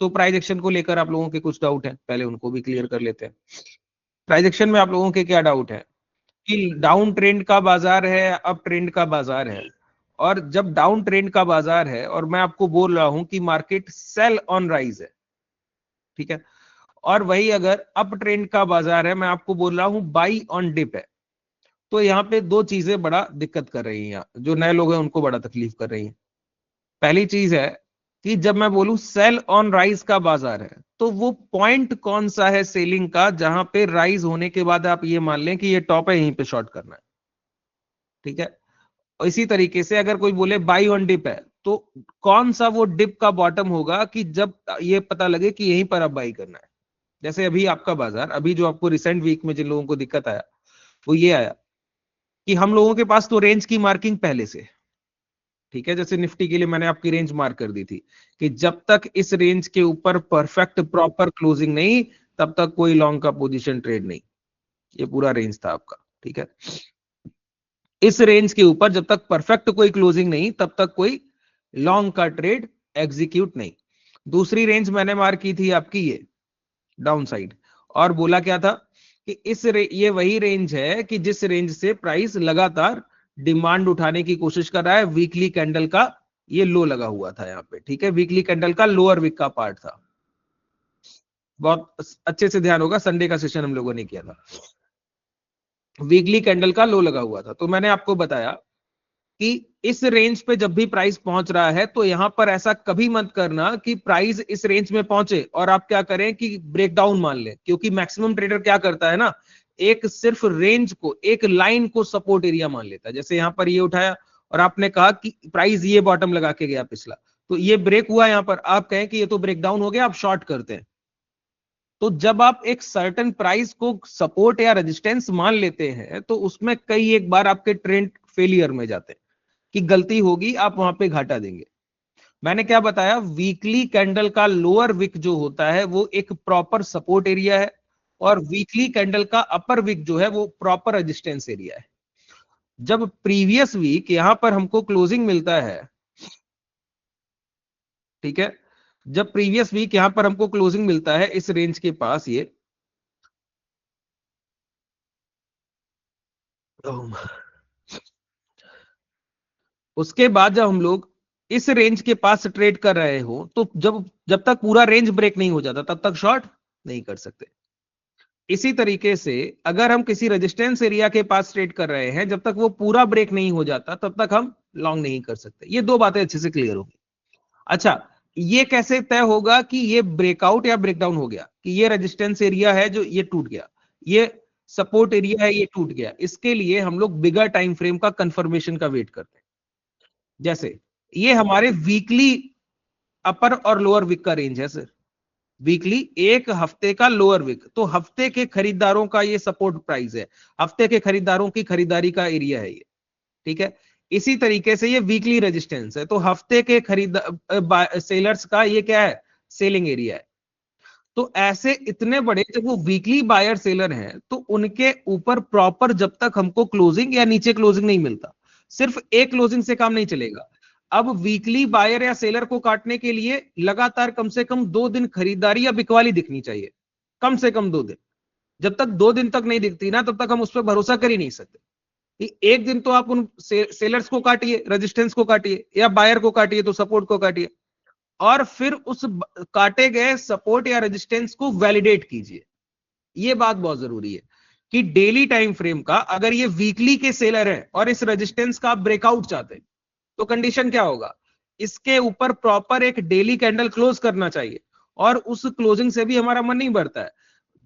तो price action को लेकर आप लोगों के कुछ डाउट है, पहले उनको भी क्लियर कर लेते हैं। प्राइस एक्शन में आप लोगों के क्या डाउट है कि डाउन ट्रेंड का बाजार है, अप ट्रेंड का बाजार है, और जब डाउन ट्रेंड का बाजार है और मैं आपको बोल रहा हूं कि मार्केट सेल ऑन राइज है, ठीक है, और वही अगर अप ट्रेंड का बाजार है, मैं आपको बोल रहा हूं बाई ऑन डिप है, तो यहाँ पे दो चीजें बड़ा दिक्कत कर रही हैं, यहाँ जो नए लोग हैं उनको बड़ा तकलीफ कर रही हैं। पहली चीज है कि जब मैं बोलूं सेल ऑन राइज का बाजार है, तो वो पॉइंट कौन सा है सेलिंग का जहां पे राइज होने के बाद आप ये मान लें कि ये टॉप है, यहीं पे शॉर्ट करना है, ठीक है। और इसी तरीके से अगर कोई बोले बाई ऑन डिप है, तो कौन सा वो डिप का बॉटम होगा कि जब ये पता लगे कि यहीं पर अब बाई करना है। जैसे अभी आपका बाजार, अभी जो आपको रिसेंट वीक में जिन लोगों को दिक्कत आया वो ये आया कि हम लोगों के पास तो रेंज की मार्किंग पहले से, ठीक है, जैसे निफ्टी के लिए मैंने आपकी रेंज मार्क कर दी थी कि जब तक इस रेंज के ऊपर परफेक्ट प्रॉपर क्लोजिंग नहीं, तब तक कोई लॉन्ग का पोजीशन ट्रेड नहीं। ये पूरा रेंज था आपका, ठीक है। इस रेंज के ऊपर जब तक परफेक्ट कोई क्लोजिंग नहीं, तब तक कोई लॉन्ग का ट्रेड एग्जीक्यूट नहीं। दूसरी रेंज मैंने मार्क की थी आपकी ये डाउन साइड, और बोला क्या था कि ये वही रेंज है कि जिस रेंज से प्राइस लगातार डिमांड उठाने की कोशिश कर रहा है। वीकली कैंडल का ये लो लगा हुआ था यहाँ पे, ठीक है, वीकली कैंडल का लोअर वीक का पार्ट था। बहुत अच्छे से ध्यान होगा, संडे का सेशन हम लोगों ने किया था, वीकली कैंडल का लो लगा हुआ था। तो मैंने आपको बताया कि इस रेंज पे जब भी प्राइस पहुंच रहा है, तो यहां पर ऐसा कभी मत करना कि प्राइस इस रेंज में पहुंचे और आप क्या करें कि ब्रेकडाउन मान लें, क्योंकि मैक्सिमम ट्रेडर क्या करता है ना, एक सिर्फ रेंज को, एक लाइन को सपोर्ट एरिया मान लेता है। जैसे यहां पर ये उठाया और आपने कहा कि प्राइस ये बॉटम लगा के गया पिछला, तो ये ब्रेक हुआ, यहां पर आप कहें कि ये तो ब्रेकडाउन हो गया, आप शॉर्ट करते हैं। तो जब आप एक सर्टेन प्राइस को सपोर्ट या रेजिस्टेंस मान लेते हैं, तो उसमें कई एक बार आपके ट्रेंड फेलियर में जाते हैं कि गलती होगी, आप वहां पे घाटा देंगे। मैंने क्या बताया, वीकली कैंडल का लोअर विक जो होता है वो एक प्रॉपर सपोर्ट एरिया है, और वीकली कैंडल का अपर विक जो है वो प्रॉपर रेजिस्टेंस एरिया है। जब प्रीवियस वीक यहां पर हमको क्लोजिंग मिलता है, ठीक है, जब प्रीवियस वीक यहां पर हमको क्लोजिंग मिलता है इस रेंज के पास, ये उसके बाद जब हम लोग इस रेंज के पास ट्रेड कर रहे हो, तो जब जब तक पूरा रेंज ब्रेक नहीं हो जाता तब तक शॉर्ट नहीं कर सकते। इसी तरीके से अगर हम किसी रेजिस्टेंस एरिया के पास ट्रेड कर रहे हैं, जब तक वो पूरा ब्रेक नहीं हो जाता तब तक हम लॉन्ग नहीं कर सकते। ये दो बातें अच्छे से क्लियर होगी। अच्छा, ये कैसे तय होगा कि ये ब्रेकआउट या ब्रेकडाउन हो गया, कि ये रेजिस्टेंस एरिया है जो ये टूट गया, ये सपोर्ट एरिया है ये टूट गया? इसके लिए हम लोग बिगर टाइम फ्रेम का कंफर्मेशन का वेट करते हैं। जैसे ये हमारे वीकली अपर और लोअर विक का रेंज है सर, वीकली एक हफ्ते का लोअर विक, तो हफ्ते के खरीदारों का ये सपोर्ट प्राइस है, हफ्ते के खरीदारों की खरीदारी का एरिया है ये, ठीक है। इसी तरीके से ये वीकली रेजिस्टेंस है, तो हफ्ते के सेलर्स का ये क्या है, सेलिंग एरिया है। तो ऐसे इतने बड़े जब वो वीकली बायर सेलर हैं, तो उनके ऊपर प्रॉपर जब तक हमको क्लोजिंग या नीचे क्लोजिंग नहीं मिलता, सिर्फ एक क्लोजिंग से काम नहीं चलेगा। अब वीकली बायर या सेलर को काटने के लिए लगातार कम से कम 2 दिन खरीदारी या बिकवाली दिखनी चाहिए, कम से कम 2 दिन। जब तक 2 दिन तक नहीं दिखती ना, तब तक हम उस पर भरोसा कर ही नहीं सकते। एक दिन तो आप उन सेलर्स को काटिए, रेजिस्टेंस को काटिए, या बायर को काटिए तो सपोर्ट को काटिए, और फिर उस काटे गए सपोर्ट या रेजिस्टेंस को वैलिडेट कीजिए। ये बात बहुत जरूरी है कि डेली टाइम फ्रेम का अगर ये वीकली के सेलर है और इस रेजिस्टेंस का आप ब्रेकआउट चाहते हैं, तो कंडीशन क्या होगा, इसके ऊपर प्रॉपर एक डेली कैंडल क्लोज करना चाहिए, और उस क्लोजिंग से भी हमारा मन नहीं भरता है।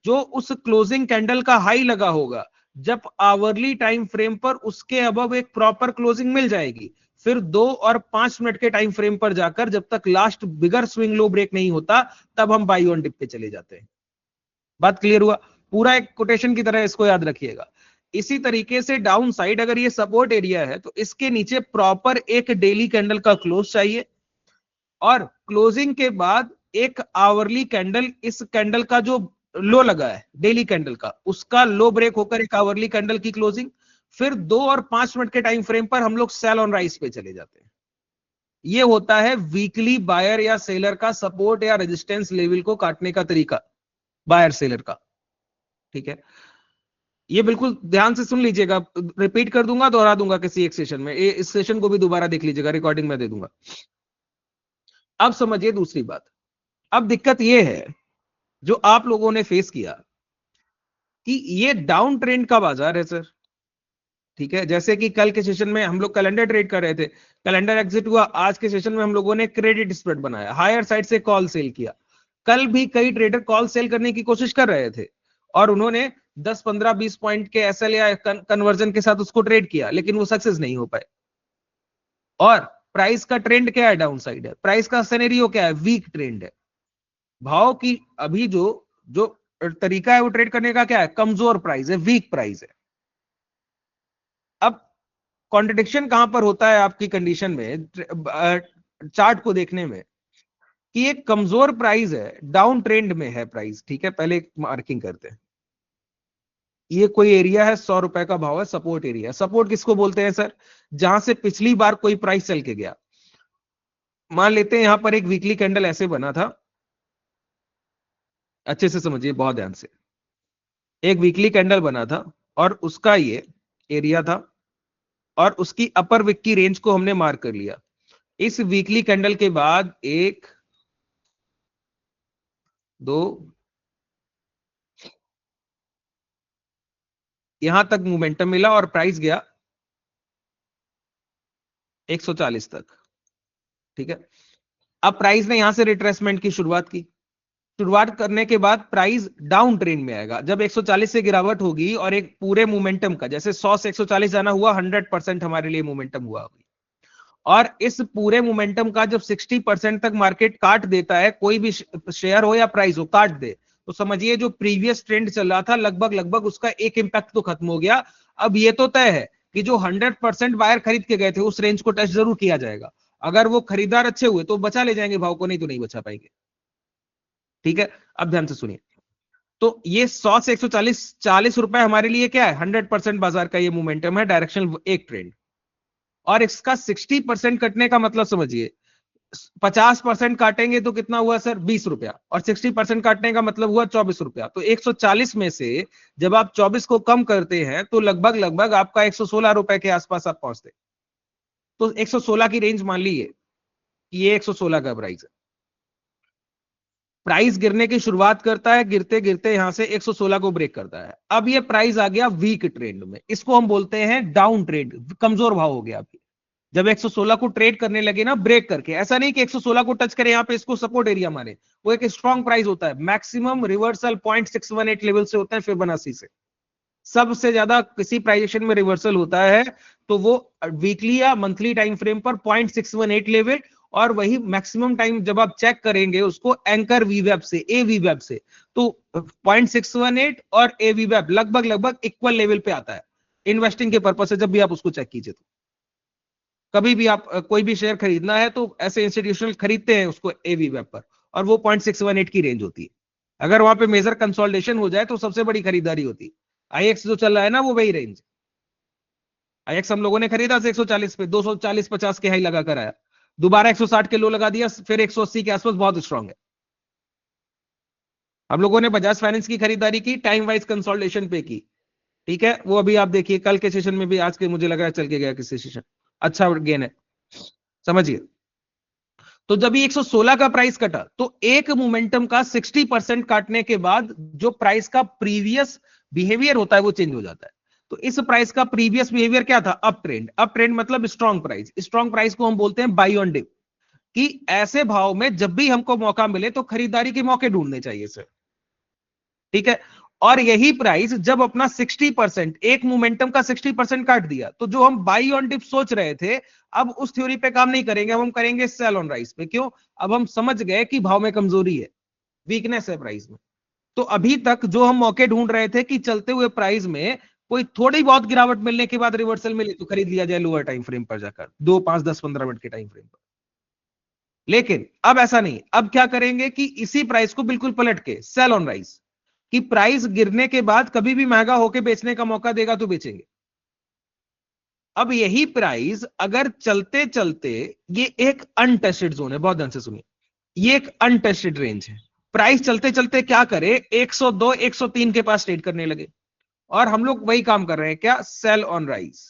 जो उस क्लोजिंग कैंडल का हाई लगा होगा, जब आवरली टाइम फ्रेम पर उसके अबव एक प्रॉपर क्लोजिंग मिल जाएगी, फिर 2 और 5 मिनट के टाइम फ्रेम पर जाकर जब तक लास्ट बिगर स्विंग लो ब्रेक नहीं होता, तब हम बाई ऑन डिप पे चले जाते हैं। बात क्लियर हुआ? पूरा एक कोटेशन की तरह इसको याद रखिएगा। इसी तरीके से डाउन साइड अगर ये सपोर्ट एरिया है, तो इसके नीचे प्रॉपर एक डेली कैंडल का क्लोज चाहिए, और क्लोजिंग के बाद एक आवरली कैंडल, इस कैंडल का जो लो लगा है डेली कैंडल का, उसका लो ब्रेक होकर एक आवरली कैंडल की क्लोजिंग, फिर 2 और 5 मिनट के टाइम फ्रेम पर हम लोग सेल ऑन राइस पे चले जाते हैं। ये होता है वीकली बायर या सेलर का सपोर्ट या रेजिस्टेंस लेवल को काटने का तरीका, बायर सेलर का। ठीक है, ये बिल्कुल ध्यान से सुन लीजिएगा, रिपीट कर दूंगा, दोहरा दूंगा किसी एक सेशन में, इस सेशन को भी दोबारा देख लीजिएगा, रिकॉर्डिंग में दे दूंगा। अब समझिए दूसरी बात। अब दिक्कत ये है जो आप लोगों ने फेस किया कि ये डाउन ट्रेंड का बाजार है सर। ठीक है, जैसे कि कल के सेशन में हम लोग कैलेंडर ट्रेड कर रहे थे, कैलेंडर एग्जिट हुआ, आज के सेशन में हम लोगों ने क्रेडिट स्प्रेड बनाया, हायर साइड से कॉल सेल किया। कल भी कई ट्रेडर कॉल सेल करने की कोशिश कर रहे थे और उन्होंने 10 15 20 पॉइंट के एसएल या कन्वर्जन के साथ उसको ट्रेड किया, लेकिन वो सक्सेस नहीं हो पाए। और प्राइस का ट्रेंड क्या है? डाउन साइड है। प्राइस का सिनेरियो क्या है? वीक ट्रेंड है। भाव की अभी जो जो तरीका है वो ट्रेड करने का क्या है? कमजोर प्राइस है, वीक प्राइस है। अब कॉन्ट्रडिक्शन कहां पर होता है आपकी कंडीशन में, चार्ट को देखने में, कि एक कमजोर प्राइस है, डाउन ट्रेंड में है प्राइस। ठीक है, पहले मार्किंग करते हैं। ये कोई एरिया है, 100 रुपए का भाव है, सपोर्ट एरिया। सपोर्ट किसको बोलते हैं सर? जहां से पिछली बार कोई प्राइस चल के गया। मान लेते हैं यहां पर एक वीकली कैंडल ऐसे बना था, अच्छे से समझिए बहुत ध्यान से। एक वीकली कैंडल बना था और उसका ये एरिया था और उसकी अपर विक की रेंज को हमने मार्क कर लिया। इस वीकली कैंडल के बाद 1 2 यहां तक मोमेंटम मिला और प्राइस गया 140 तक। ठीक है, अब प्राइस ने यहां से रिट्रेसमेंट की शुरुआत की। शुरुआत करने के बाद प्राइस डाउन ट्रेंड में आएगा। जब 140 से गिरावट होगी और एक पूरे मोमेंटम का, जैसे 100 से 140 जाना हुआ, 100% हमारे लिए मोमेंटम हुआ। और इस पूरे मोमेंटम का जब 60% तक मार्केट काट देता है, कोई भी शेयर हो या प्राइस हो काट दे, तो समझिए जो प्रीवियस ट्रेंड चल रहा था लगभग लगभग उसका एक इंपैक्ट तो खत्म हो गया। अब ये तो तय है कि जो 100% बायर खरीद के गए थे उस रेंज को टच जरूर किया जाएगा। अगर वो खरीदार अच्छे हुए तो बचा ले जाएंगे भाव को, नहीं तो नहीं बचा पाएंगे। ठीक है, अब ध्यान से सुनिए। तो ये 100 से 140 40 रुपए हमारे लिए क्या है? 100% बाजार का ये मोमेंटम है, डायरेक्शनल एक ट्रेंड। और इसका 60% कटने का मतलब समझिए, 50% काटेंगे तो कितना हुआ सर? 20 रुपया। और 60% काटने का मतलब हुआ 24 रुपया। तो 140 में से जब आप 24 को कम करते हैं तो लगभग लगभग आपका 116 रुपए के आसपास आप पहुंचते। तो 116 की रेंज मान लीजिए कि ये 116 का प्राइस है। प्राइस गिरने की शुरुआत करता है, गिरते गिरते यहां से 116 को ब्रेक करता है। अब ये प्राइस आ गया वीक ट्रेंड में, इसको हम बोलते हैं डाउन ट्रेंड, कमजोर भाव हो गया अभी। जब 116 को ट्रेड करने लगे ना ब्रेक करके, ऐसा नहीं कि 116 को टच करे यहां पे इसको सपोर्ट एरिया माने, वो एक स्ट्रॉन्ग प्राइस होता है। मैक्सिमम रिवर्सल 0.618 लेवल से होता है, फिबोनाची से सबसे ज्यादा किसी प्राइजेशन में रिवर्सल होता है तो वो वीकली या मंथली टाइम फ्रेम पर 0.618 लेवल। और वही मैक्सिमम टाइम जब आप चेक करेंगे उसको एंकर वीवेब से, ए वीवेब से, तो 0.618 और ए वीवेब लगभग लगभग इक्वल लेवल पे आता है इन्वेस्टिंग के पर्पज से। जब भी आप उसको चेक कीजिए तो कभी भी आप कोई भी शेयर खरीदना है तो ऐसे इंस्टीट्यूशनल खरीदते हैं उसको एवी वेब पर, और वो 0.618 की रेंज होती है। अगर वहां पे मेजर कंसोलिडेशन हो जाए तो सबसे बड़ी खरीदारी होती है। आईएक्स जो चल रहा है ना वो वही रेंज। आईएक्स हम लोगों ने खरीदा था 140 पे, 240-50 के हाई लगा कर आया, दोबारा 160 के लो लगा दिया, फिर 180 के आसपास, बहुत स्ट्रांग है। हम लोगों ने बजाज फाइनेंस की खरीदारी की, टाइम वाइज कंसोलिडेशन पे की। ठीक है, वो अभी आप देखिए कल के सेशन में भी, आज के मुझे लग रहा है चल के गया किसी सेशन, अच्छा गेन है, समझिए। तो जब ये 116 का प्राइस कटा तो एक मोमेंटम का 60% काटने के बाद जो प्राइस का प्रीवियस बिहेवियर होता है वो चेंज हो जाता है। तो इस प्राइस का प्रीवियस बिहेवियर क्या था? Up trend. अप ट्रेंड मतलब स्ट्रॉन्ग प्राइस। स्ट्रॉन्ग प्राइस को हम बोलते हैं बाई ऑन डिप, कि ऐसे भाव में जब भी हमको मौका मिले तो खरीदारी के मौके ढूंढने चाहिए सर। ठीक है, और यही प्राइस जब अपना 60%, एक मोमेंटम का 60% काट दिया, तो जो हम बाई ऑन डिप सोच रहे थे अब उस थ्योरी पे काम नहीं करेंगे, अब हम करेंगे सेल ऑन राइस पे। क्यों? अब हम समझ गए कि भाव में कमजोरी है, वीकनेस है प्राइस में। तो अभी तक जो हम मौके ढूंढ रहे थे कि चलते हुए प्राइस में कोई थोड़ी बहुत गिरावट मिलने के बाद रिवर्सल मिले तो खरीद लिया जाए लोअर टाइम फ्रेम पर जाकर, 2 5 10 15 मिनट के टाइम फ्रेम पर। लेकिन अब ऐसा नहीं, अब क्या करेंगे कि इसी प्राइस को बिल्कुल पलट के सेल ऑन राइस, कि प्राइस गिरने के बाद कभी भी महंगा होकर बेचने का मौका देगा तो बेचेंगे। अब यही प्राइस अगर चलते चलते, ये एक अनटेस्टेड जोन है, बहुत ध्यान से सुनिए, ये एक अनटेस्टेड रेंज है, प्राइस चलते चलते क्या करे, 102 103 के पास ट्रेड करने लगे, और हम लोग वही काम कर रहे हैं, क्या, सेल ऑन राइज,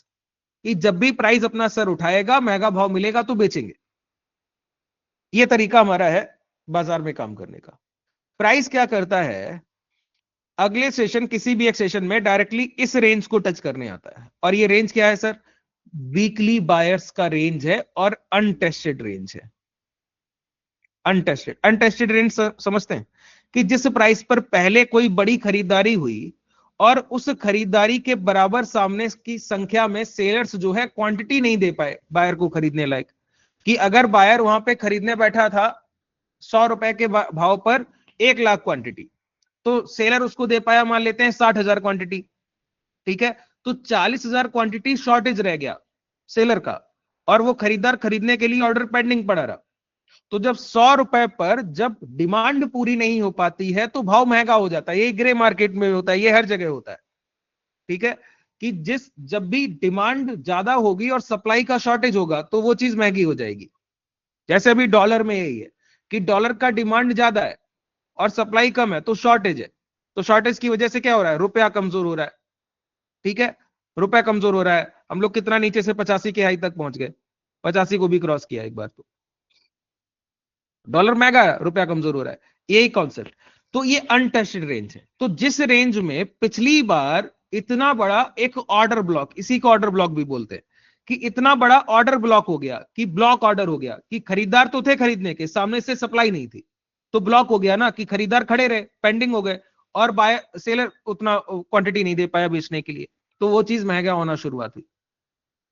कि जब भी प्राइस अपना सर उठाएगा, महंगा भाव मिलेगा तो बेचेंगे। ये तरीका हमारा है बाजार में काम करने का। प्राइस क्या करता है, अगले सेशन, किसी भी एक सेशन में डायरेक्टली इस रेंज को टच करने आता है, और ये रेंज क्या है सर, वीकली बायर्स का रेंज है और अनटेस्टेड रेंज है। अनटेस्टेड रेंज समझते हैं, कि जिस प्राइस पर पहले कोई बड़ी खरीदारी हुई और उस खरीदारी के बराबर सामने की संख्या में सेलर्स जो है क्वांटिटी नहीं दे पाए बायर को खरीदने लायक, कि अगर बायर वहां पे खरीदने बैठा था 100 रुपए के भाव पर 1 लाख क्वांटिटी, तो सेलर उसको दे पाया, मान लेते हैं 60,000 क्वांटिटी, ठीक है, तो 40,000 क्वांटिटी शॉर्टेज रह गया सेलर का, और वो खरीदार खरीदने के लिए ऑर्डर पेंडिंग पड़ा रहा। तो जब 100 रुपए पर जब डिमांड पूरी नहीं हो पाती है तो भाव महंगा हो जाता है, ये ग्रे मार्केट में होता है, ये हर जगह होता है, ठीक है, कि जब भी डिमांड ज्यादा होगी और सप्लाई का शॉर्टेज होगा तो वो चीज महंगी हो जाएगी। जैसे अभी डॉलर में यही है, कि डॉलर का डिमांड ज्यादा है और सप्लाई कम है तो शॉर्टेज है, तो शॉर्टेज की वजह से क्या हो रहा है, रुपया कमजोर हो रहा है, ठीक है, रुपया कमजोर हो रहा है, हम लोग कितना नीचे से 85 के हाई तक पहुंच गए, 85 को भी क्रॉस किया एक बार, तो डॉलर महंगा है, रुपया कमजोर हो रहा है, यही कॉन्सेप्ट। तो ये अनटेस्टेड रेंज है, तो जिस रेंज में पिछली बार इतना बड़ा एक ऑर्डर ब्लॉक, इसी को ऑर्डर ब्लॉक भी बोलते हैं, कि इतना बड़ा ऑर्डर ब्लॉक हो गया, कि ब्लॉक ऑर्डर हो गया, कि खरीदार तो थे खरीदने के, सामने से सप्लाई नहीं थी, तो ब्लॉक हो गया ना, कि खरीदार खड़े रहे, पेंडिंग हो गए, और बाय सेलर उतना क्वांटिटी नहीं दे पाया बेचने के लिए, तो वो चीज महंगा होना शुरुआत हुई।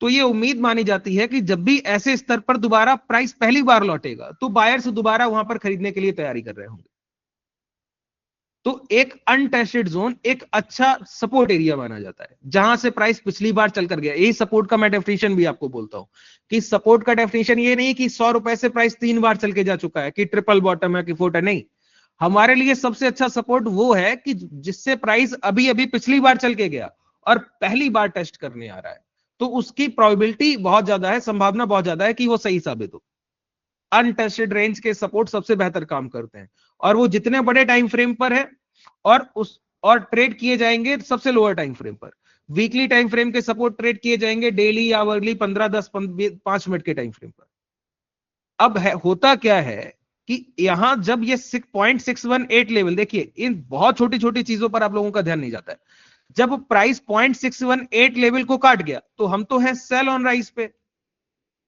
तो ये उम्मीद मानी जाती है कि जब भी ऐसे स्तर पर दोबारा प्राइस पहली बार लौटेगा तो बायर्स दोबारा वहां पर खरीदने के लिए तैयारी कर रहे होंगे। तो एक अनटेस्टेड जोन एक अच्छा सपोर्ट एरिया माना जाता है, जहां से प्राइस पिछली बार चलकर गया, यही सपोर्ट का मैं डेफिनेशन भी आपको बोलता हूं, कि सपोर्ट का डेफिनेशन ये नहीं कि 100 रुपए से प्राइस 3 बार चल के जा चुका है, कि ट्रिपल बॉटम है, कि फोर्ट है, नहीं। हमारे लिए सबसे अच्छा सपोर्ट वो है कि जिससे प्राइस अभी अभी पिछली बार चल के गया और पहली बार टेस्ट करने आ रहा है, तो उसकी प्रोबेबिलिटी बहुत ज्यादा है, संभावना बहुत ज्यादा है कि वो सही साबित हो। अनटेस्टेड रेंज के सपोर्ट सबसे बेहतर काम करते हैं, और वो जितने बड़े टाइम फ्रेम पर है और ट्रेड किए जाएंगे सबसे लोअर टाइम फ्रेम पर, वीकली टाइम फ्रेम के सपोर्ट ट्रेड किए जाएंगे डेली या आवरली 15 10 5 मिनट के टाइम फ्रेम पर। अब होता क्या है कि यहां जब ये 0.618 लेवल, देखिए इन बहुत छोटी छोटी चीजों पर आप लोगों का ध्यान नहीं जाता है, जब प्राइस 0.618 लेवल को काट गया तो हम तो हैं सेल ऑन राइज पे,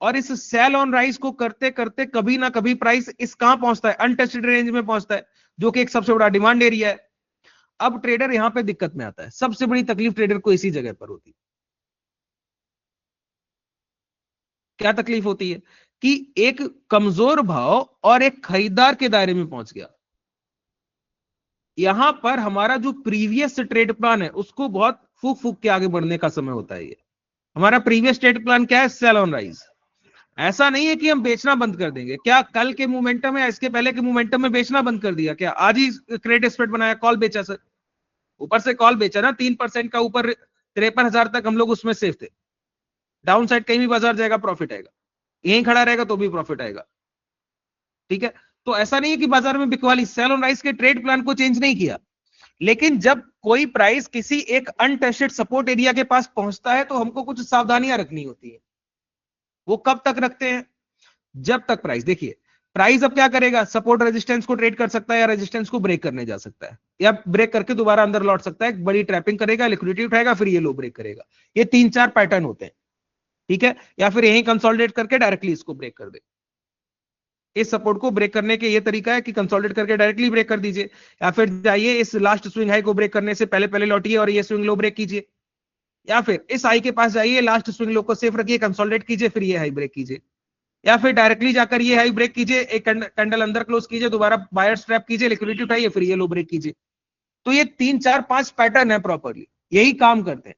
और इस सेल ऑन राइज को करते करते कभी ना कभी प्राइस इस कहां पहुंचता है, अनटेस्टेड रेंज में पहुंचता है, जो कि एक सबसे बड़ा डिमांड एरिया है। अब ट्रेडर यहां पे दिक्कत में आता है, सबसे बड़ी तकलीफ ट्रेडर को इसी जगह पर होती है। क्या तकलीफ होती है, कि एक कमजोर भाव और एक खरीदार के दायरे में पहुंच गया, यहां पर हमारा जो प्रीवियस ट्रेड प्लान है उसको बहुत फूक फूक के आगे बढ़ने का समय होता है। ये हमारा प्रीवियस ट्रेड प्लान क्या है, सेल ऑन राइज। ऐसा नहीं है कि हम बेचना बंद कर देंगे, क्या कल के मोमेंटम है, इसके पहले के मोमेंटम में बेचना बंद कर दिया, क्या आज ही क्रेडिट स्प्रेड बनाया, कॉल बेचा सर, ऊपर से कॉल बेचा ना 3% का ऊपर, 53,000 तक हम लोग उसमें सेफ थे। डाउन साइड कहीं भी बाजार जाएगा प्रॉफिट आएगा, यहीं खड़ा रहेगा तो भी प्रॉफिट आएगा, ठीक है। तो ऐसा नहीं है कि बाजार में बिकवाली, सेल ऑन राइज के ट्रेड प्लान को चेंज नहीं किया, लेकिन जब कोई प्राइस किसी एक अनटेस्टेड सपोर्ट एरिया के पास पहुंचता है तो हमको कुछ सावधानियां रखनी होती है। वो कब तक रखते हैं, जब तक प्राइस, देखिए प्राइस अब क्या करेगा, सपोर्ट रेजिस्टेंस को ट्रेड कर सकता है या रेजिस्टेंस को ब्रेक करने जा सकता है, या ब्रेक करके दोबारा अंदर लौट सकता है, बड़ी ट्रैपिंग करेगा, लिक्विडिटी उठाएगा, फिर ये लो ब्रेक करेगा। ये 3 4 पैटर्न होते हैं, ठीक है, या फिर यही कंसोलिडेट करके डायरेक्टली इसको ब्रेक कर दे। इस सपोर्ट को ब्रेक करने के ये तरीका है कि कंसोलिडेट करके डायरेक्टली ब्रेक कर दीजिए, या फिर जाइए इस लास्ट स्विंग हाई को ब्रेक करने से पहले पहले लौटिए और ये स्विंग लो ब्रेक कीजिए, या फिर इस हाई के पास जाइए, लास्ट स्विंग लो को सेफ रखिए, कंसोलिडेट कीजिए, फिर ये हाई ब्रेक कीजिए, या फिर डायरेक्टली जाकर ये हाई ब्रेक कीजिए, एक कैंडल अंदर क्लोज कीजिए, दोबारा बायर स्ट्रैप कीजिए, लिक्विडिटी उठाइए, फिर ये लो ब्रेक कीजिए। तो ये 3 4 5 पैटर्न है, प्रॉपरली यही काम करते हैं।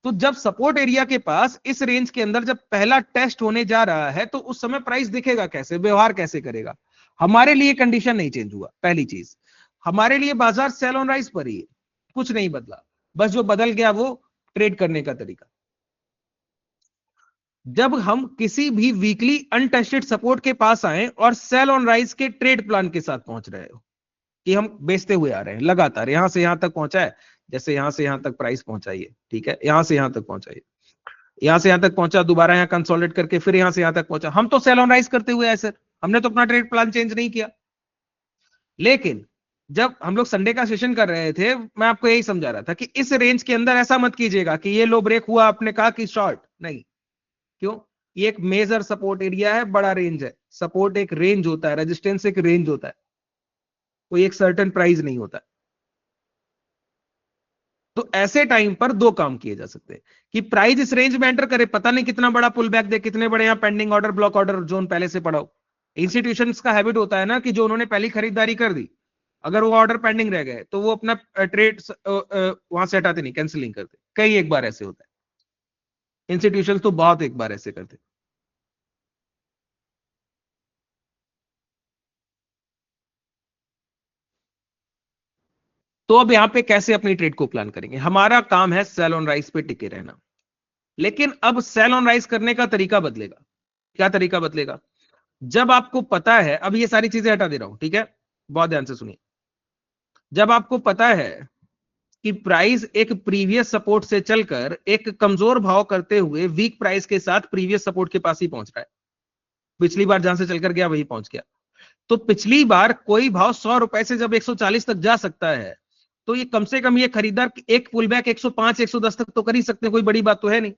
तो जब सपोर्ट एरिया के पास इस रेंज के अंदर जब पहला टेस्ट होने जा रहा है तो उस समय प्राइस दिखेगा कैसे, व्यवहार कैसे करेगा। हमारे लिए कंडीशन नहीं चेंज हुआ, पहली चीज, हमारे लिए बाजार सेल ऑन राइज पर ही है, कुछ नहीं बदला, बस जो बदल गया वो ट्रेड करने का तरीका। जब हम किसी भी वीकली अनटेस्टेड सपोर्ट के पास आए और सेल ऑन राइज के ट्रेड प्लान के साथ पहुंच रहे हो कि हम बेचते हुए आ रहे हैं लगातार, यहां से यहां तक पहुंचा है, जैसे यहां से यहां तक प्राइस पहुंचाइए, ठीक है, यहां से यहां तक पहुंचाइए, यहां से यहां तक पहुंचा, दोबारा यहां कंसोलिडेट करके फिर यहां से यहां तक पहुंचा, हम तो सेल ऑन राइज करते हुए आए सर, हमने तो अपना ट्रेड प्लान चेंज नहीं किया। लेकिन जब हम लोग संडे का सेशन कर रहे थे, मैं आपको यही समझा रहा था कि इस रेंज के अंदर ऐसा मत कीजिएगा कि ये लो ब्रेक हुआ आपने कहा कि शॉर्ट नहीं। क्यों? ये एक मेजर सपोर्ट एरिया है, बड़ा रेंज है, सपोर्ट एक रेंज होता है, रेजिस्टेंस एक रेंज होता है, कोई एक सर्टेन प्राइस नहीं होता। तो ऐसे टाइम पर दो काम किए जा सकते हैं कि प्राइस इस रेंज में एंटर करे, पता नहीं कितना बड़ा पुल बैक दे, कितने बड़े यहां pending order block order zone पहले से पड़ा हो। इंस्टीट्यूशंस का हैबिट होता है ना कि जो उन्होंने पहली खरीदारी कर दी, अगर वो ऑर्डर पेंडिंग रह गए तो वो अपना ट्रेड वहां से हटाते नहीं, कैंसिल नहीं करते, कई एक बार ऐसे होता है, इंस्टीट्यूशन तो बहुत एक बार ऐसे करते। तो अब यहां पे कैसे अपनी ट्रेड को प्लान करेंगे? हमारा काम है सेल ऑन राइस पे टिके रहना, लेकिन अब सेल ऑन राइस करने का तरीका बदलेगा। क्या तरीका बदलेगा? जब आपको पता है, अब ये सारी चीजें हटा दे रहा हूं, ठीक है, बहुत ध्यान से सुनिए। जब आपको पता है कि प्राइस एक प्रीवियस सपोर्ट से चलकर एक कमजोर भाव करते हुए वीक प्राइस के साथ प्रीवियस सपोर्ट के पास ही पहुंच रहा है, पिछली बार जहां से चलकर गया वही पहुंच गया, तो पिछली बार कोई भाव 100 रुपए से जब 140 तक जा सकता है, तो ये कम से कम ये खरीदार एक पुल बैक 105 110 तक तो कर ही सकते हैं, कोई बड़ी बात तो है नहीं।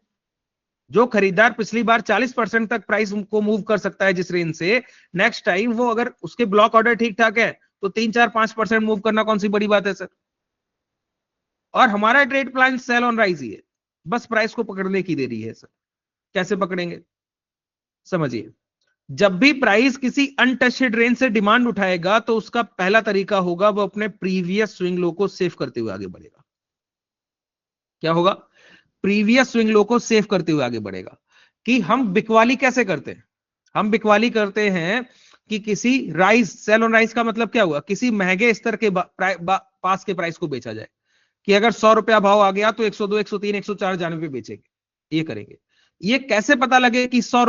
जो खरीदार पिछली बार 40% तक प्राइस को मूव कर सकता है जिस रेंज से, नेक्स्ट टाइम वो अगर उसके ब्लॉक ऑर्डर ठीक ठाक है तो 3 4 5% मूव करना कौन सी बड़ी बात है सर। और हमारा trade plan sell on rise ही है, बस प्राइस को पकड़ने की देरी है सर। कैसे पकड़ेंगे? समझिए, जब भी प्राइस किसी अनटचड रेंज से डिमांड उठाएगा तो उसका पहला तरीका होगा वो अपने प्रीवियस स्विंग लो को सेव करते हुए आगे बढ़ेगा। क्या होगा? प्रीवियस स्विंग लो को सेव करते हुए आगे बढ़ेगा। कि हम बिकवाली कैसे करते हैं? हम बिकवाली करते हैं कि किसी राइस, सेल ऑन राइस का मतलब क्या हुआ? किसी महंगे स्तर के पास के प्राइस को बेचा जाए, कि अगर 100 रुपया भाव आ गया तो 102 103 104 जाने पे बेचेंगे, ये करेंगे। ये कैसे पता लगे कि 100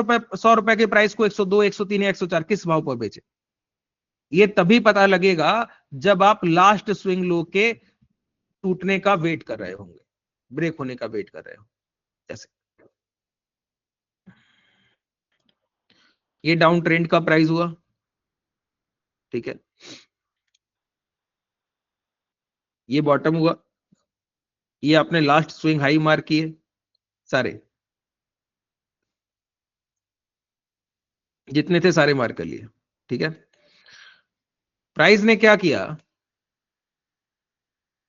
रुपए के प्राइस को 102 103 104 किस भाव पर बेचे? ये तभी पता लगेगा जब आप लास्ट स्विंग लो के टूटने का वेट कर रहे होंगे, ब्रेक होने का वेट कर रहे हो। जैसे ये डाउन ट्रेंड का प्राइस हुआ, ठीक है, ये बॉटम हुआ, ये आपने लास्ट स्विंग हाई मार्क किए सारे, जितने थे सारे मार्क कर लिए, ठीक है। प्राइस ने क्या किया?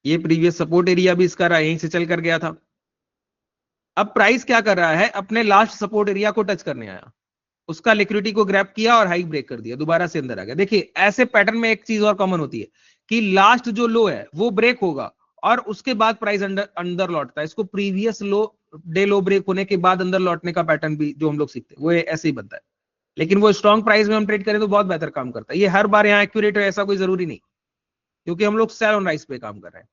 ये प्रीवियस सपोर्ट एरिया भी इसका रहा, यहीं से चल कर गया था। अब प्राइस क्या कर रहा है? अपने लास्ट सपोर्ट एरिया को टच करने आया, उसका लिक्विडिटी को ग्रैब किया और हाई ब्रेक कर दिया, दोबारा से अंदर आ गया। देखिए ऐसे पैटर्न में एक चीज और कॉमन होती है कि लास्ट जो लो है वो ब्रेक होगा और उसके बाद प्राइस अंदर अंदर लौटता है। इसको previous low day low break होने के बाद अंदर लौटने का पैटर्न भी जो हम लोग सीखते हैं वो ऐसे ही बनता है। लेकिन वो स्ट्रॉन्ग प्राइस में हम ट्रेड करें तो बहुत बेहतर काम करता है। ये हर बार यहाँ एक्यूरेट है ऐसा कोई जरूरी नहीं, क्योंकि हम लोग सेल ऑन राइस पे काम कर रहे हैं।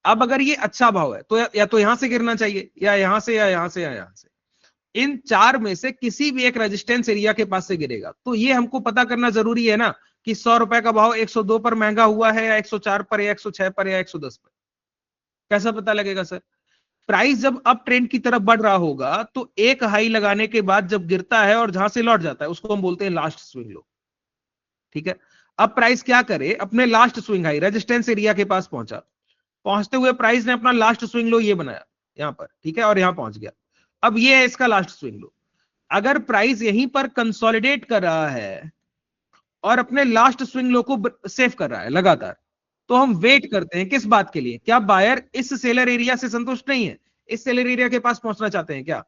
अब अगर ये अच्छा भाव है तो या तो यहां से गिरना चाहिए, या यहां से, या यहां से, या यहां से, इन चार में से किसी भी एक रेजिस्टेंस एरिया के पास से गिरेगा। तो ये हमको पता करना जरूरी है ना कि 100 रुपए का भाव 102 पर महंगा हुआ है, या 104 पर, या 106 पर, या 110 पर। कैसा पता लगेगा सर? प्राइस जब अप ट्रेंड की तरफ बढ़ रहा होगा तो एक हाई लगाने के बाद जब गिरता है और जहां से लौट जाता है उसको हम बोलते हैं लास्ट स्विंग लो, ठीक है। अब प्राइस क्या करे? अपने last swing high resistance area के पास पहुंचा, पहुंचते हुए प्राइस ने अपना लास्ट स्विंग लो ये बनाया यहां पर, ठीक है, और यहां पहुंच गया। अब ये है इसका लास्ट स्विंग लो। अगर प्राइस यहीं पर कंसोलिडेट कर रहा है और अपने लास्ट स्विंग लो को सेव कर रहा है लगातार, तो हम वेट करते हैं किस बात के लिए? क्या बायर इस सेलर एरिया से संतुष्ट नहीं है, इस सेलर एरिया के पास पहुंचना चाहते हैं क्या?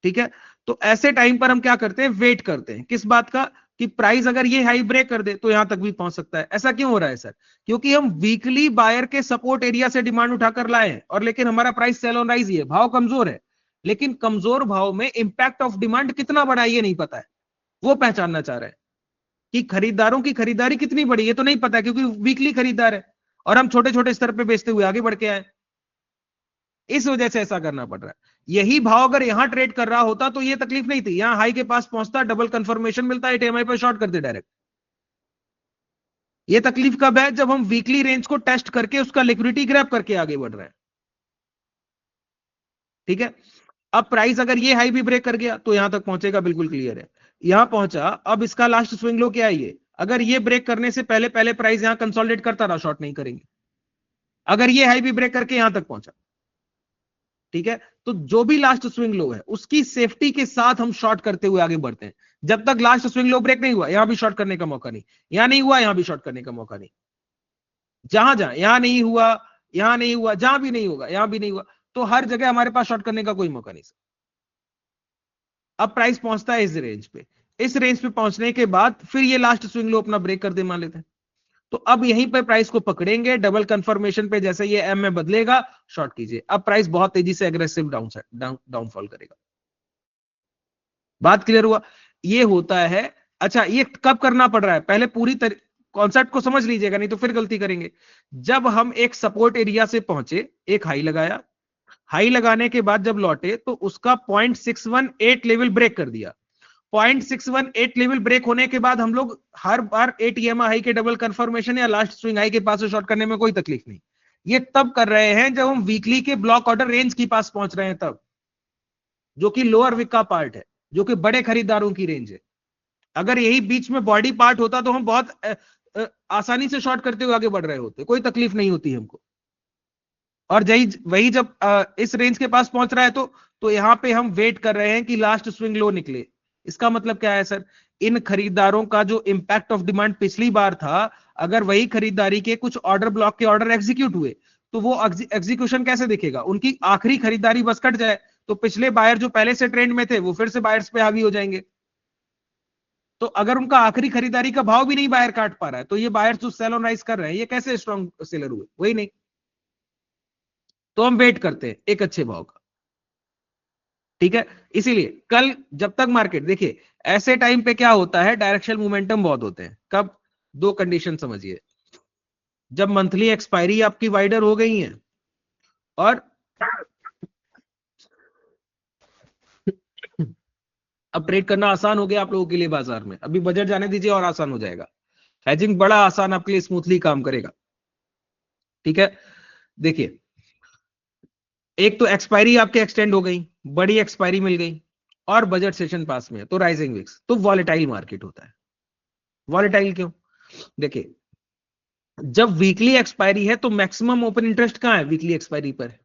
ठीक है। तो ऐसे टाइम पर हम क्या करते हैं? वेट करते हैं किस बात का? कि प्राइस अगर ये हाई ब्रेक कर दे तो यहां तक भी पहुंच सकता है। ऐसा क्यों हो रहा है सर? क्योंकि हम वीकली बायर के सपोर्ट एरिया से डिमांड उठाकर लाए हैं, और लेकिन हमारा प्राइस सेल ऑन राइज ही है, भाव कमजोर है, लेकिन कमजोर भाव में इंपैक्ट ऑफ डिमांड कितना बड़ा है ये नहीं पता है, वो पहचानना चाह रहे हैं। कि खरीदारों की खरीदारी कितनी बड़ी है तो नहीं पता है, क्योंकि वीकली खरीदार है और हम छोटे छोटे स्तर पे बेचते हुए आगे बढ़ के आए, इस वजह से ऐसा करना पड़ रहा है। यही भाव अगर यहां ट्रेड कर रहा होता तो ये तकलीफ नहीं थी, यहां हाई के पास पहुंचता, डबल कंफर्मेशन मिलता है, ईएमआई पर शॉर्ट करते डायरेक्ट। ये तकलीफ कब है? जब हम वीकली रेंज को टेस्ट करके उसका लिक्विडिटी ग्रैब करके आगे बढ़ रहे हैं। ठीक है, अब प्राइस अगर ये हाई भी ब्रेक कर गया तो यहां तक पहुंचेगा, बिल्कुल क्लियर है। यहां पहुंचा, अब इसका लास्ट स्विंग लो क्या है ये? अगर ये ब्रेक करने से पहले पहले प्राइस यहां कंसोलिडेट करता रहा, शॉर्ट नहीं करेंगे। अगर ये हाई भी ब्रेक करके यहां तक पहुंचा, ठीक है, तो जो भी लास्ट स्विंग लो है उसकी सेफ्टी के साथ हम शॉर्ट करते हुए आगे बढ़ते हैं। जब तक लास्ट स्विंग लो ब्रेक नहीं हुआ, यहां भी शॉर्ट करने का मौका नहीं, यहां नहीं हुआ, यहां भी शॉर्ट करने का मौका नहीं। जहां जहां यहां नहीं हुआ, यहां नहीं हुआ, जहां भी नहीं होगा, यहां भी नहीं हुआ, तो हर जगह हमारे पास शॉर्ट करने का कोई मौका नहीं। अब प्राइस पहुंचता है इस रेंज पे, इस रेंज पे पहुंचने के बाद फिर ये लास्ट स्विंग लो अपना ब्रेक कर दे, मान लेते हैं, तो अब यहीं पे प्राइस को पकड़ेंगे, डबल कंफर्मेशन पे जैसे ये एम में बदलेगा, शॉर्ट कीजिए। अब प्राइस बहुत तेजी से एग्रेसिव डाउनफॉल करेगा। बात क्लियर हुआ? ये होता है। अच्छा, ये कब करना पड़ रहा है? पहले पूरी कॉन्सेप्ट को समझ लीजिएगा, नहीं तो फिर गलती करेंगे। जब हम एक सपोर्ट एरिया से पहुंचे, एक हाई लगाया, हाई लगाने के बाद जब लौटे तो उसका 0.618 लेवल ब्रेक कर दिया। 0.618 लेवल ब्रेक होने के बाद हम लोग हर बार एटीएम हाई के डबल कंफर्मेशन या लास्ट स्विंग हाई के पास से शॉर्ट करने में कोई तकलीफ नहीं। ये तब कर रहे हैं जब हम वीकली के ब्लॉक ऑर्डर रेंज के पास पहुंच रहे हैं, तब, जो कि लोअर विक का पार्ट है, जो कि बड़े खरीदारों की रेंज है। अगर यही बीच में बॉडी पार्ट होता तो हम बहुत आसानी से शॉर्ट करते हुए आगे बढ़ रहे होते, कोई तकलीफ नहीं होती हमको। और वही जब इस रेंज के पास पहुंच रहा है तो यहां पे हम वेट कर रहे हैं कि लास्ट स्विंग लो निकले। इसका मतलब क्या है सर? इन खरीदारों का जो इंपैक्ट ऑफ डिमांड पिछली बार था, अगर वही खरीदारी के कुछ ऑर्डर ब्लॉक के ऑर्डर एग्जीक्यूट हुए तो वो एग्जीक्यूशन कैसे दिखेगा? उनकी आखिरी खरीदारी बस कट जाए तो पिछले बायर जो पहले से ट्रेंड में थे वो फिर से बायर्स पे हावी हो जाएंगे। तो अगर उनका आखिरी खरीदारी का भाव भी नहीं बायर काट पा रहा है तो ये बायर्स जो सेल ऑन राइज कर रहे हैं ये कैसे स्ट्रॉन्ग सेलर हुए? वही नहीं। तो हम वेट करते हैं एक अच्छे भाव का। ठीक है, इसीलिए कल जब तक मार्केट, देखिए ऐसे टाइम पे क्या होता है, डायरेक्शनल मोमेंटम बहुत होते हैं। कब? दो कंडीशन समझिए। जब मंथली एक्सपायरी आपकी वाइडर हो गई है और अब ट्रेड करना आसान हो गया आप लोगों के लिए बाजार में, अभी बजट जाने दीजिए और आसान हो जाएगा। हेजिंग बड़ा आसान आपके लिए स्मूथली काम करेगा। ठीक है, देखिए एक तो एक्सपायरी आपके एक्सटेंड हो गई, बड़ी एक्सपायरी मिल गई, और बजट सेशन पास में है तो राइजिंग विक्स, तो वॉलेटाइल मार्केट होता है। वॉलेटाइल क्यों? देखिए जब वीकली एक्सपायरी है तो मैक्सिमम ओपन इंटरेस्ट कहां है? वीकली एक्सपायरी पर है।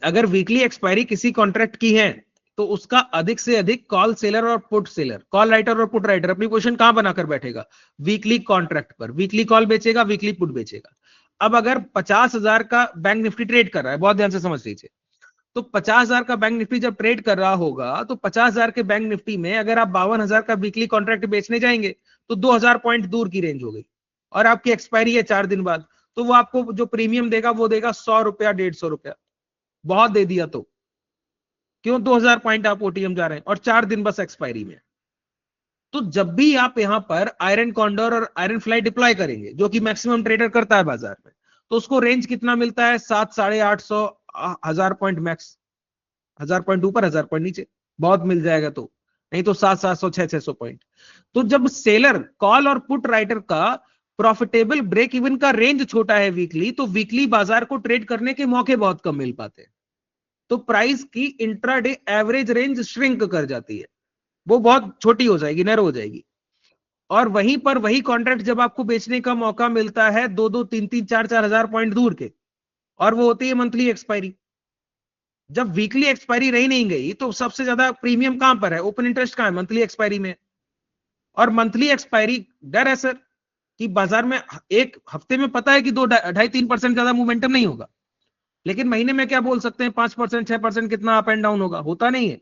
अगर वीकली एक्सपायरी किसी कॉन्ट्रैक्ट की है तो उसका अधिक से अधिक कॉल सेलर और पुट सेलर, कॉल राइटर और पुट राइटर अपनी पोजीशन कहां बनाकर बैठेगा? वीकली कॉन्ट्रैक्ट पर। वीकली कॉल बेचेगा, वीकली पुट बेचेगा। अब अगर 50,000 का बैंक निफ्टी ट्रेड कर रहा है, बहुत ध्यान से समझ लीजिए, तो 50,000 का बैंक निफ्टी जब ट्रेड कर रहा होगा तो 50,000 के बैंक निफ्टी में अगर आप 52,000 का वीकली कॉन्ट्रैक्ट बेचने जाएंगे तो 2,000 पॉइंट दूर की रेंज हो गई, और आपकी एक्सपायरी है 4 दिन बाद, तो वो आपको जो प्रीमियम देगा वो देगा 100 रुपया, 150 रुपया। बहुत दे दिया तो क्यों? 2,000 पॉइंट आप ओटीएम जा रहे हैं और 4 दिन बस एक्सपायरी में। तो जब भी आप यहां पर आयरन कॉन्डोर और आयरन फ्लाई डिप्लॉय करेंगे, जो कि मैक्सिमम ट्रेडर करता है बाजार में, तो उसको रेंज कितना मिलता है? 700, 850, 1,000 पॉइंट मैक्स। 1,000 पॉइंट ऊपर, 1,000 पॉइंट नीचे, बहुत मिल जाएगा तो, नहीं तो 700, 600 पॉइंट। तो जब सेलर कॉल और पुट राइटर का प्रॉफिटेबल ब्रेक इवन का रेंज छोटा है वीकली, तो वीकली बाजार को ट्रेड करने के मौके बहुत कम मिल पाते हैं, तो प्राइस की इंट्राडे एवरेज रेंज श्रिंक कर जाती है, वो बहुत छोटी हो जाएगी, नैरो हो जाएगी। और वहीं पर वही कॉन्ट्रैक्ट जब आपको बेचने का मौका मिलता है 2-2, 3-3, 4-4 हजार पॉइंट दूर के, और वो होती है मंथली एक्सपायरी। जब वीकली एक्सपायरी रही नहीं गई तो सबसे ज्यादा प्रीमियम कहां पर है? ओपन इंटरेस्ट कहां है? मंथली एक्सपायरी में। और मंथली एक्सपायरी, डर है सर कि बाजार में एक हफ्ते में पता है कि 2, 2.5, 3% ज्यादा मोमेंटम नहीं होगा, लेकिन महीने में क्या बोल सकते हैं? 5%, 6% कितना अप एंड डाउन होगा? होता नहीं है।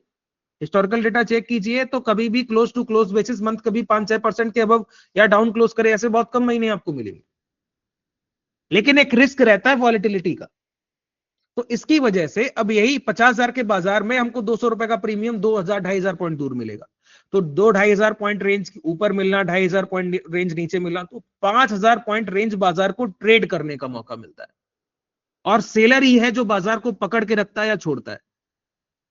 हिस्टोरिकल डेटा चेक कीजिए तो कभी भी close to close basis month कभी 5-6% के अबव या डाउन क्लोज करे, ऐसे बहुत कम महीने आपको मिलेंगे। लेकिन एक रिस्क रहता है वॉलेटिलिटी का, तो इसकी वजह से अब यही 50,000 के बाजार में हमको 200 रुपए का प्रीमियम 2,000, 2,500 पॉइंट दूर मिलेगा। तो 2-2,500 पॉइंट रेंज ऊपर मिलना, 2,500 पॉइंट रेंज नीचे मिलना, तो 5,000 पॉइंट रेंज बाजार को ट्रेड करने का मौका मिलता है। और सेलर ही है जो बाजार को पकड़ के रखता है या छोड़ता है।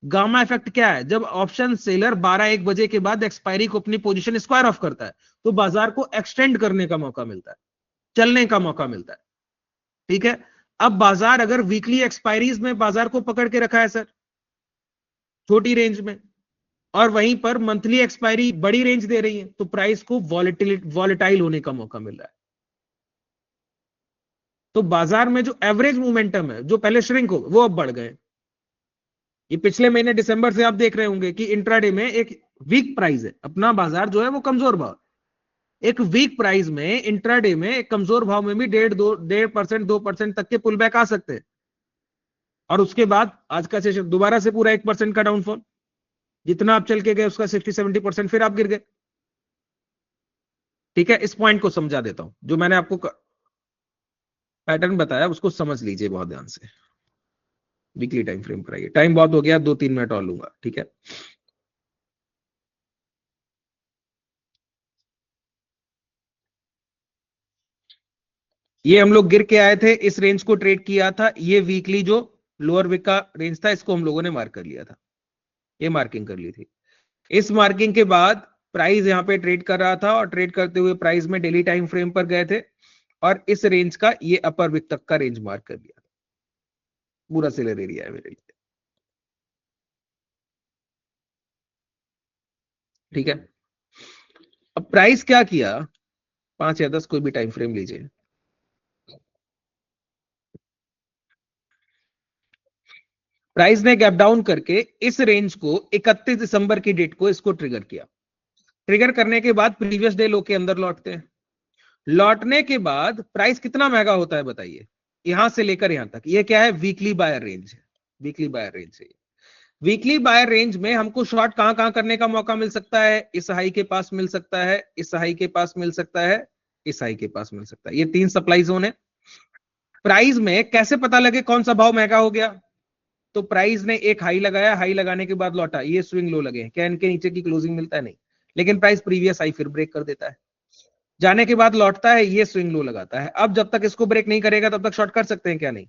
गामा इफेक्ट क्या है? जब ऑप्शन सेलर 12-1 बजे के बाद एक्सपायरी को अपनी पोजीशन स्क्वायर ऑफ करता है तो बाजार को एक्सटेंड करने का मौका मिलता है, चलने का मौका मिलता है। ठीक है, अब बाजार अगर वीकली एक्सपायरीज में बाजार को पकड़ के रखा है सर छोटी रेंज में, और वहीं पर मंथली एक्सपायरी बड़ी रेंज दे रही है, तो प्राइस को वॉलेटाइल होने का मौका मिल रहा है। तो बाजार में जो एवरेज मोमेंटम है, जो पहले श्रिंक हो वो अब बढ़ गए। ये पिछले महीने दिसंबर से आप देख रहे होंगे कि इंट्राडे में एक वीक प्राइस है, अपना बाजार जो है वो कमजोर भाव, एक वीक प्राइस में इंट्राडे में एक कमजोर भाव में भी 1.5% 2% तक के पुल बैक आ सकते हैं। और उसके बाद आज का सेशन दोबारा से पूरा 1% का डाउनफॉल, जितना आप चल के गए उसका 60-70% फिर आप गिर गए। ठीक है, इस पॉइंट को समझा देता हूं, जो मैंने आपको पैटर्न बताया उसको समझ लीजिए बहुत ध्यान से। वीकली टाइम फ्रेम पर आइए, टाइम बहुत हो गया, 2-3 मिनट और लूंगा। ठीक है, ये हम लोग गिर के आए थे, इस रेंज को ट्रेड किया था, ये वीकली जो लोअर विक का रेंज था इसको हम लोगों ने मार्क कर लिया था, ये मार्किंग कर ली थी। इस मार्किंग के बाद प्राइस यहां पे ट्रेड कर रहा था और ट्रेड करते हुए प्राइस में डेली टाइम फ्रेम पर गए थे और इस रेंज का ये अपर विक तक का रेंज मार्क कर लिया था, पूरा सेलर एरिया है मेरे लिए। ठीक है, अब प्राइस क्या किया, 5 या 10 कोई भी टाइम फ्रेम लीजिए, प्राइस ने गैप डाउन करके इस रेंज को 31 दिसंबर की डेट को इसको ट्रिगर किया। ट्रिगर करने के बाद प्रीवियस डे लो के अंदर लौटते हैं, लौटने के बाद प्राइस कितना महंगा होता है बताइए, यहां से लेकर यहां तक, ये क्या है? वीकली बायर रेंज है, वीकली बायर रेंज है। वीकली बायर रेंज में हमको शॉर्ट कहां कहां करने का मौका मिल सकता है? इस हाई के पास मिल सकता है, इस हाई के पास मिल सकता है, इस हाई के पास मिल सकता है, ये 3 सप्लाई जोन है। प्राइस में कैसे पता लगे कौन सा भाव महंगा हो गया? तो प्राइस ने एक हाई लगाया, हाई लगाने के बाद लौटा, ये स्विंग लो लगे, क्या इनके नीचे की क्लोजिंग मिलता है? नहीं, लेकिन प्राइस प्रीवियस हाई फिर ब्रेक कर देता है, जाने के बाद लौटता है, ये स्विंग लो लगाता है। अब जब तक इसको ब्रेक नहीं करेगा तब तक शॉर्ट कर सकते हैं क्या? नहीं।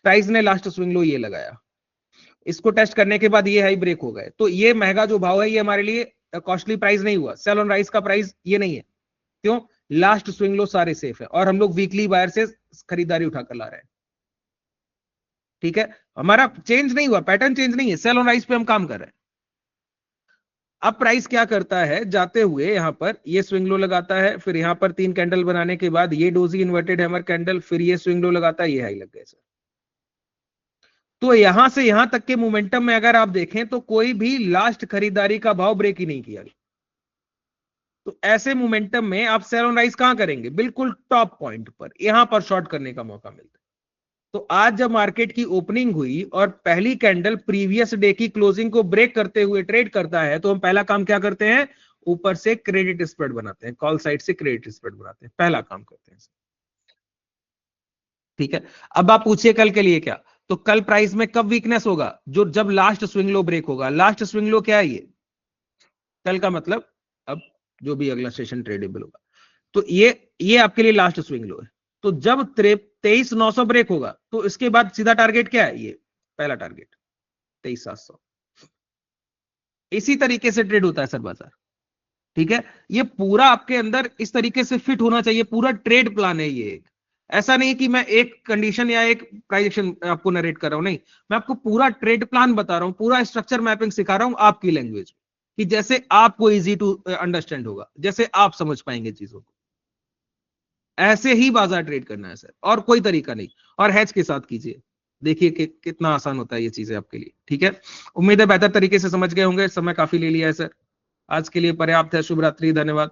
प्राइस ने लास्ट स्विंग लो ये लगाया, इसको टेस्ट करने के बाद ये हाई ब्रेक हो गए, तो ये महंगा जो भाव है ये हमारे लिए कॉस्टली प्राइस नहीं हुआ, सेल ऑन राइज का प्राइस ये नहीं है। क्यों? लास्ट स्विंग लो सारे सेफ है और हम लोग वीकली बायर से खरीदारी उठाकर ला रहे हैं। ठीक है, हमारा चेंज नहीं हुआ, पैटर्न चेंज नहीं है, सेल ऑन राइज पे हम काम कर रहे हैं। अब प्राइस क्या करता है, जाते हुए यहां पर ये स्विंग लो लगाता है, फिर यहां पर 3 कैंडल बनाने के बाद ये डोजी इन्वर्टेड हैमर कैंडल, फिर ये स्विंग लो लगाता है, ये हाई लग गए सर। तो यहां से यहां तक के मोमेंटम में अगर आप देखें तो कोई भी लास्ट खरीदारी का भाव ब्रेक ही नहीं किया गया। तो ऐसे मोमेंटम में आप सेल ऑन राइज कहां करेंगे? बिल्कुल टॉप पॉइंट पर, यहां पर शॉर्ट करने का मौका मिलता है। तो आज जब मार्केट की ओपनिंग हुई और पहली कैंडल प्रीवियस डे की क्लोजिंग को ब्रेक करते हुए ट्रेड करता है, तो हम पहला काम क्या करते हैं? ऊपर से क्रेडिट स्प्रेड बनाते हैं, कॉल साइड से क्रेडिट स्प्रेड बनाते हैं, पहला काम करते हैं। ठीक है, अब आप पूछिए कल के लिए क्या, तो कल प्राइस में कब वीकनेस होगा? जो जब लास्ट स्विंग लो ब्रेक होगा। लास्ट स्विंग लो क्या है? ये कल का मतलब अब जो भी अगला सेशन ट्रेडेबल होगा, तो ये आपके लिए लास्ट स्विंग लो है। तो जब 23,900 ब्रेक होगा तो इसके बाद सीधा टारगेट क्या है? ये पहला टारगेट 23,700। इसी तरीके से ट्रेड होता है सर बाजार। ठीक है, ये पूरा आपके अंदर इस तरीके से फिट होना चाहिए, पूरा ट्रेड प्लान है ये। ऐसा नहीं कि मैं एक कंडीशन या एक प्राइस एक्शन आपको नरेट कर रहा हूं, नहीं, मैं आपको पूरा ट्रेड प्लान बता रहा हूं, पूरा स्ट्रक्चर मैपिंग सिखा रहा हूं आपकी लैंग्वेज, कि जैसे आपको इजी टू अंडरस्टैंड होगा, जैसे आप समझ पाएंगे चीजों को। ऐसे ही बाजार ट्रेड करना है सर, और कोई तरीका नहीं। और हैज के साथ कीजिए, देखिए कि कितना आसान होता है ये चीजें आपके लिए। ठीक है, उम्मीद है बेहतर तरीके से समझ गए होंगे, समय काफी ले लिया है सर, आज के लिए पर्याप्त है। शुभ रात्रि, धन्यवाद।